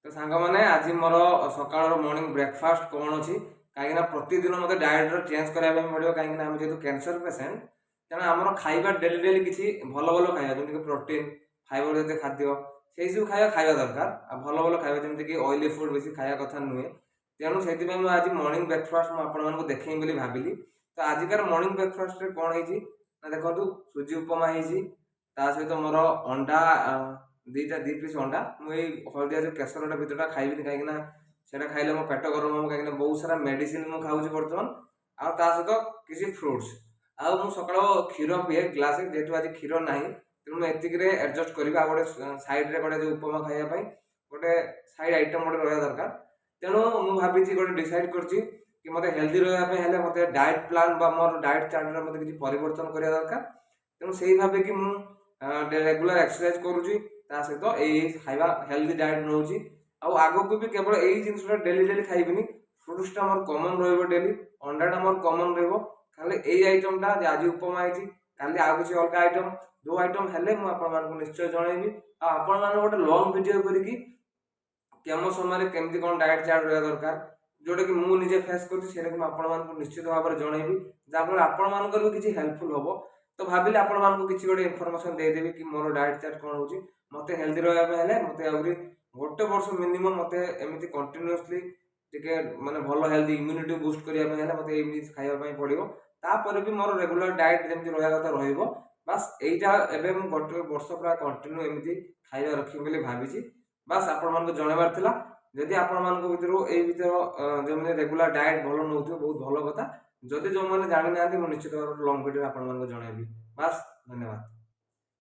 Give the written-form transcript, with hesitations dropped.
तो सांग मैंने आज मोर सकाल मॉर्निंग ब्रेकफास्ट कौन अच्छी कहीं प्रतिदिन मतलब डाएट चेंज कराया पड़ो कहीं जेहतु कैंसर पेसेंट तेना आम खाଇବା डेली डेली किसी भल भल खाଇବା जमीक प्रोटीन फाइबर जैसे खाद्य से सब खाଇବା दरकार भल भल खाଇବା जमीक ऑयली फूड बेसी खाया कथा नुहे तेणु से आज मॉर्निंग ब्रेकफास्ट मुझे देखें बोली भाविली। तो आजिकार मॉर्निंग ब्रेकफास्ट कौन है देखो सुजी उपमा सहित मोर अंडा दी पीस अंडा मुझे हलदिया जो केसर भितर खाइबी कहीं से खाइले मो पेट गरम हम कहीं बहुत सारा मेडिसिन मुझे खाऊँ बर्तमान आ सहित किसी फ्रुट्स आउ सका क्षीर पीए ग्लास जेहतु आज क्षीर ना तेणु मुझे एतिक एडजस्ट करी गोटे सैड्रे गोटे जो उपमा खायापी गोटे सैड आइटम गोटे रहा दरकार। तेणु मुझे भावी गोटे डिसाइड कर मत हेल्दी रहा मत डाएट प्लान मोर डाएट चार्ट मत किसी परिवर्तन करा दरकार। तेणु से भाव कि मुझे रेगुलर एक्सरसाइज करुँची सहित यही खाଇବା हेल्दी डाएट नौ आग को भी केवल यही जिनसा डेली डेली खाइबिनी फ्रुट्सटा मोर कमन रेली अंडाटा मोर कमन खाली यही आइटमटा आज उपमा है काली आउ किसी अलग आइटम जो आइटम हेल्ले मुझे निश्चय जनइबी आपण मैंने गोटे लंग वीडियो करके केम समय केमती कौन डाएट चार्ट रहा दरकार जोटा कि मुझे फेस कर निश्चित भाव में जनइबी जहाँफल आपण भी किसी हेल्पफुल हम। तो भाविले आपको किसी गोटे इनफर्मेशन देदेवी कि मोर डाएट चार्ट कौन हो मत हेल्दी रहा मत आगे गोटे वर्ष मिनिमम मत एमती कंटिन्यूअसली टिके माने भल हेल्दी इम्यूनिटी बूस्ट करने मत खावाई पड़ो तापर भी मोर रेगुलर डाएट जमी रहा कथा रहा बास यहीटा एवं गोटे वर्ष पूरा कंटिन्यू एमती खाଇବା रखी बोली भावी बास आपण जनइबार थिला जदि आपण भर जो रेगुलर डाएट भल नौ बहुत भल कथा जदि जो मैंने जानी ना निश्चित भाव लंग भिडियो आपको जनइबी बास धन्यवाद।